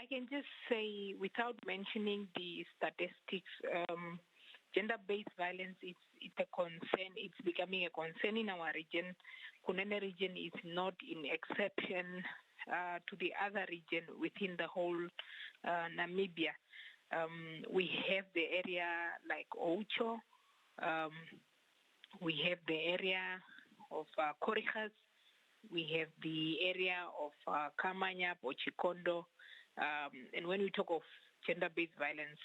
I can just say, without mentioning the statistics, gender-based violence it's a concern. It's becoming a concern in our region. Kunene region is not in exception to the other region within the whole Namibia. We have the area like Ocho. We have the area of Korihas. We have the area of Kamanya, Pochikondo. And when we talk of gender-based violence,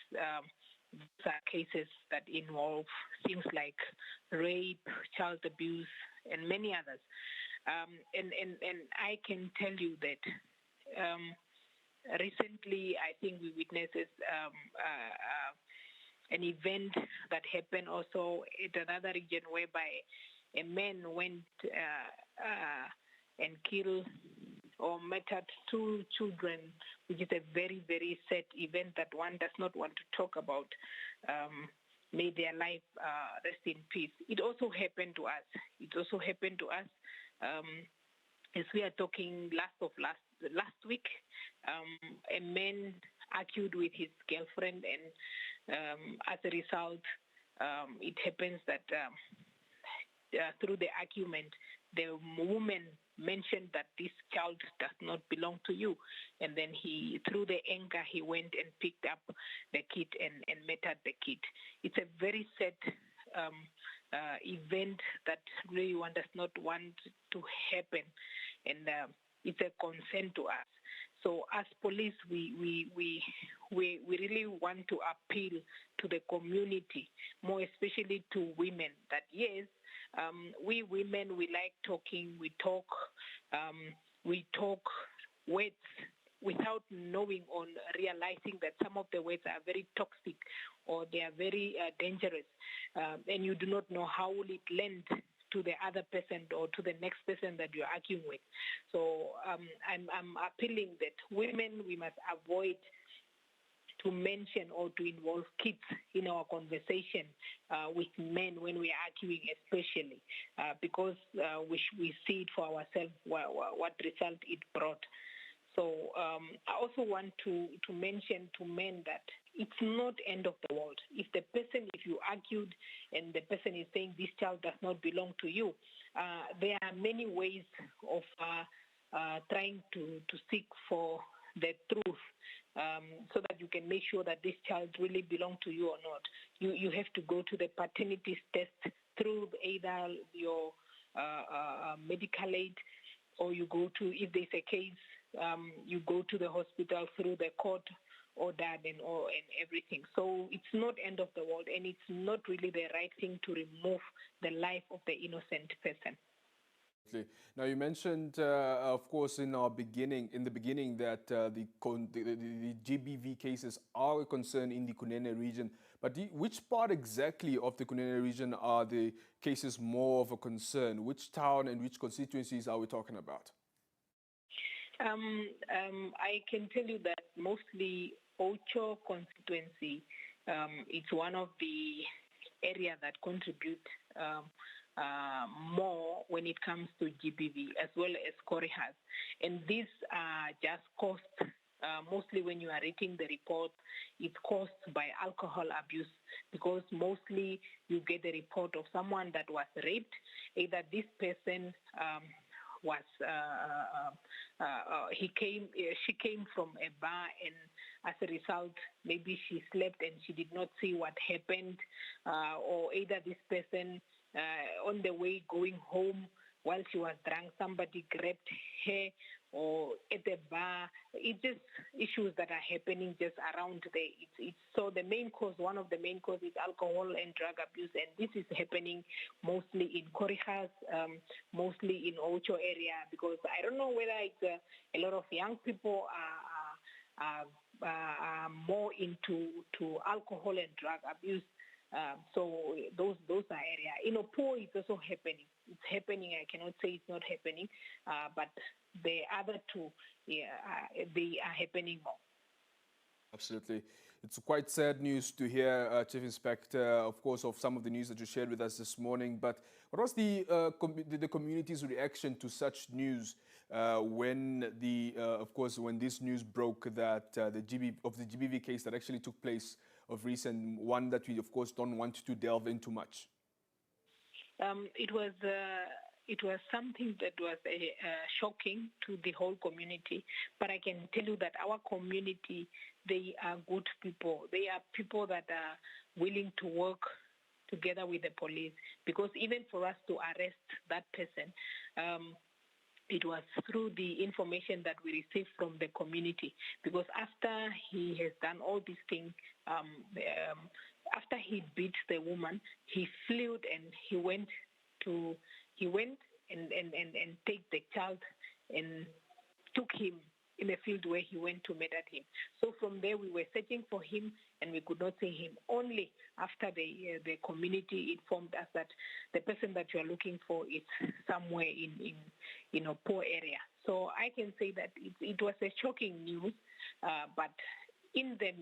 these are cases that involve things like rape, child abuse, and many others. And I can tell you that recently, I think we witnessed an event that happened also in another region whereby a man went and killed or murdered 2 children, which is a very, very sad event that one does not want to talk about. May their life rest in peace. It also happened to us. As we are talking last week, a man argued with his girlfriend, and as a result, it happens that through the argument, the woman mentioned that this child does not belong to you. And then through the anger, he went and picked up the kid and murdered the kid. It's a very sad event that really one does not want to happen. And it's a concern to us. So as police, we really want to appeal to the community, more especially to women, that yes, we women, we like talking, we talk words without knowing or realizing that some of the words are very toxic or they are very dangerous, and you do not know how will it land to the other person or to the next person that you're arguing with. So I'm appealing that women, we must avoid to mention or to involve kids in our conversation with men when we are arguing, especially because we see it for ourselves what result it brought. So I also want to mention to men that it's not end of the world. If you argued and the person is saying this child does not belong to you, there are many ways of trying to seek for the truth, so that you can make sure that this child really belongs to you or not. You have to go to the paternity test through either your medical aid, or you go to, if there's a case, you go to the hospital through the court order and everything. So it's not end of the world, and it's not really the right thing to remove the life of the innocent person. Now, you mentioned, of course, in the beginning, that the GBV cases are a concern in the Kunene region. But which part exactly of the Kunene region are the cases more of a concern? Which town and which constituencies are we talking about? I can tell you that mostly Ocho constituency, it's one of the areas that contribute more when it comes to GBV, as well as Korihas. And these are just caused, mostly when you are reading the report, it's caused by alcohol abuse, because mostly you get a report of someone that was raped, either this person she came from a bar, and as a result, maybe she slept and she did not see what happened, or either this person on the way going home while she was drunk, somebody grabbed her, or at the bar. It's just issues that are happening just around there. So the main cause, one of the main causes is alcohol and drug abuse, and this is happening mostly in Korihas, mostly in Ocho area, because I don't know whether it's a lot of young people are more into alcohol and drug abuse. So those are areas. In Opo, it's also happening. It's happening. I cannot say it's not happening, but the other two, they are happening more. Absolutely. It's quite sad news to hear, Chief Inspector, of course, of some of the news that you shared with us this morning. But what was the community's reaction to such news when of course, when this news broke that the GBV case that actually took place of recent, one that we, of course, don't want to delve into much? It was something that was shocking to the whole community. But I can tell you that our community, they are good people. They are people that are willing to work together with the police. Because even for us to arrest that person, it was through the information that we received from the community. Because after he has done all these things, after he beat the woman, he flew and he went and take the child and took him in a field where he went to murder him. So from there we were searching for him and we could not see him. Only after the community informed us that the person that you are looking for is somewhere in a poor area. So I can say that it was a shocking news, but in the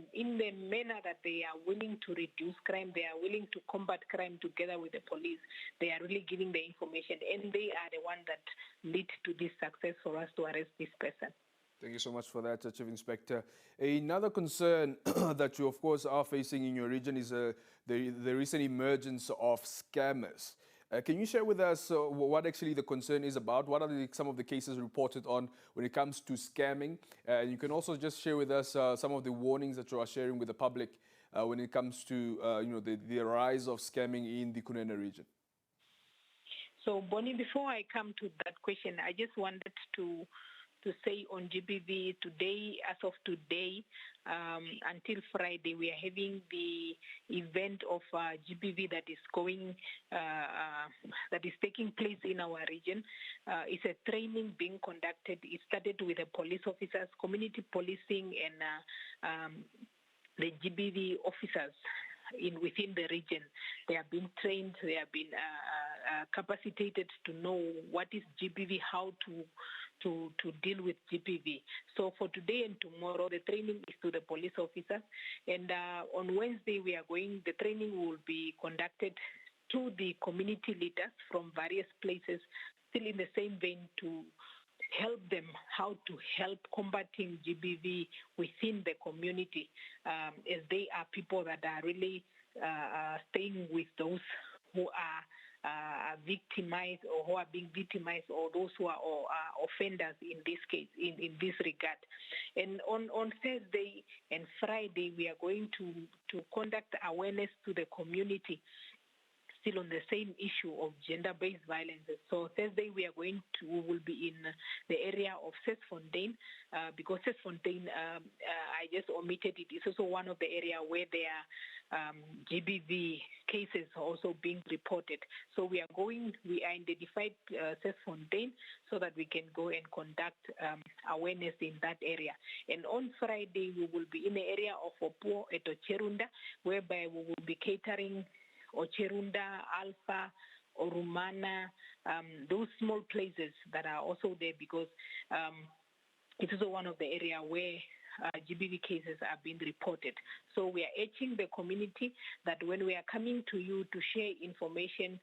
manner that they are willing to reduce crime, they are willing to combat crime together with the police. They are really giving the information, and they are the one that lead to this success for us to arrest this person. Thank you so much for that, Chief Inspector. Another concern that you, of course, are facing in your region is the recent emergence of scammers. Can you share with us what actually the concern is about? What are some of the cases reported on when it comes to scamming? You can also just share with us some of the warnings that you are sharing with the public when it comes to the rise of scamming in the Kunene region. So, Bonnie, before I come to that question, I just wanted to say on GBV today, as of today, until Friday, we are having the event of GBV that is that is taking place in our region. It's a training being conducted. It started with the police officers, community policing, and the GBV officers within the region. They have been trained, they have been capacitated to know what is GBV, how to deal with GBV. So for today and tomorrow, the training is to the police officers. And on Wednesday, the training will be conducted to the community leaders from various places, still in the same vein, to help them how to help combating GBV within the community, as they are people that are really staying with those who are victimized or who are being victimized, or those who are offenders in this case, in this regard. And on Thursday and Friday, we are going to conduct awareness to the community, still on the same issue of gender-based violence. So Thursday we will be in the area of Sesfontein, because Sesfontein, I just omitted it. It's also one of the areas where there are GBV cases also being reported. So we identified Sesfontein so that we can go and conduct awareness in that area. And on Friday we will be in the area of Opo at Ocherunda, whereby we will be catering Ocherunda, Alpha, Orumana, those small places that are also there, because it's also one of the areas where GBV cases are being reported. So we are urging the community that when we are coming to you to share information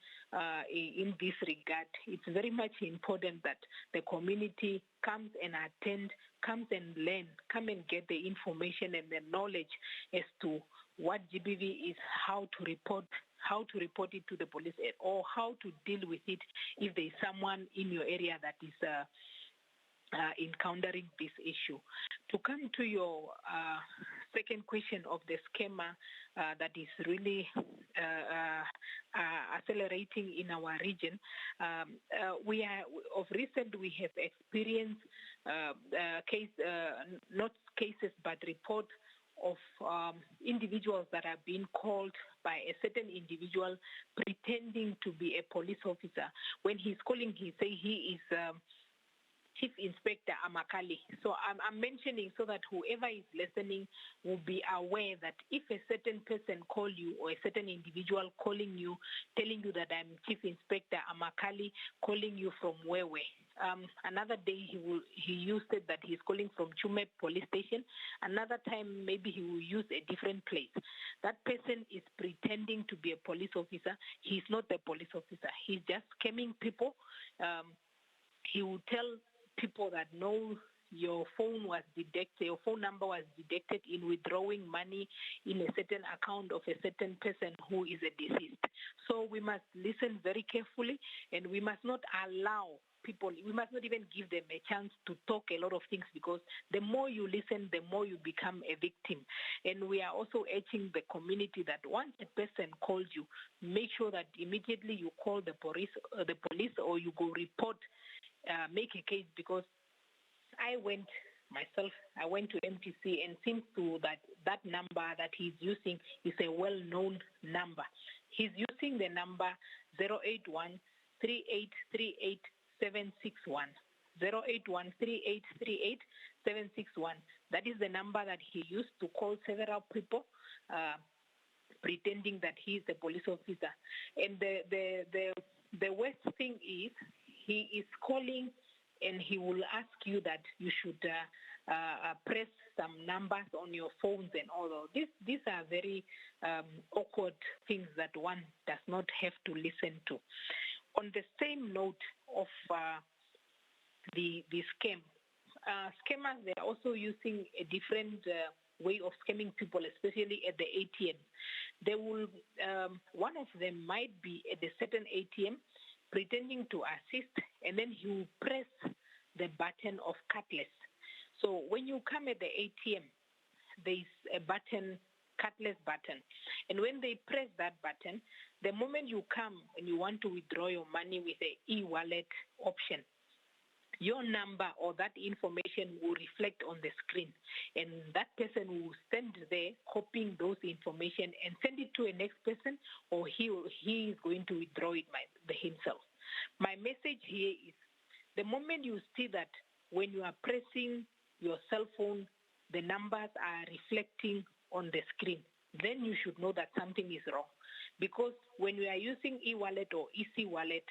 in this regard, it's very much important that the community comes and attend, comes and learn, come and get the information and the knowledge as to what GBV is, how to report it to the police, or how to deal with it if there is someone in your area that is encountering this issue. To come to your second question of the scammer that is really accelerating in our region, we have experienced not cases but reports of individuals that are being called by a certain individual pretending to be a police officer. When he's calling, he say he is Chief Inspector Amakali. So I'm mentioning so that whoever is listening will be aware that if a certain person call you, or a certain individual calling you, telling you that I'm Chief Inspector Amakali, calling you from Wewe, Another day he used it that he's calling from Chume police station. Another time maybe he will use a different place. That person is pretending to be a police officer. He's not a police officer. He's just scamming people. He will tell people that no, your phone number was detected in withdrawing money in a certain account of a certain person who is a deceased. So we must listen very carefully, and we must not allow people, we must not even give them a chance to talk a lot of things, because the more you listen, the more you become a victim. And we are also urging the community that once a person calls you, make sure that immediately you call the police or you go report, make a case, because I went to MTC, and seems to that number that he's using is a well-known number. He's using the number 081 3838 761. 081 3838 761. That is the number that he used to call several people, pretending that he is a police officer. And the worst thing is, he is calling and he will ask you that you should press some numbers on your phones and all of this. These are very awkward things that one does not have to listen to. On the same note of the scam, scammers, they are also using a different way of scamming people, especially at the ATM. They will, one of them might be at a certain ATM, pretending to assist, and then he will press the button of cardless. So when you come at the ATM, there is a button, cardless button. And when they press that button, the moment you come and you want to withdraw your money with the e-wallet option, your number or that information will reflect on the screen. And that person will stand there copying those information and send it to a next person, or he is going to withdraw it himself. My message here is, the moment you see that when you are pressing your cell phone, the numbers are reflecting on the screen, then you should know that something is wrong. Because when you are using e-wallet or EC wallet,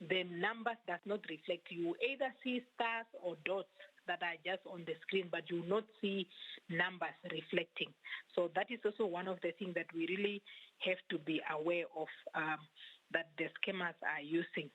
the numbers does not reflect. You either see stars or dots that are just on the screen, but you will not see numbers reflecting. So that is also one of the things that we really have to be aware of, that the scammers are using.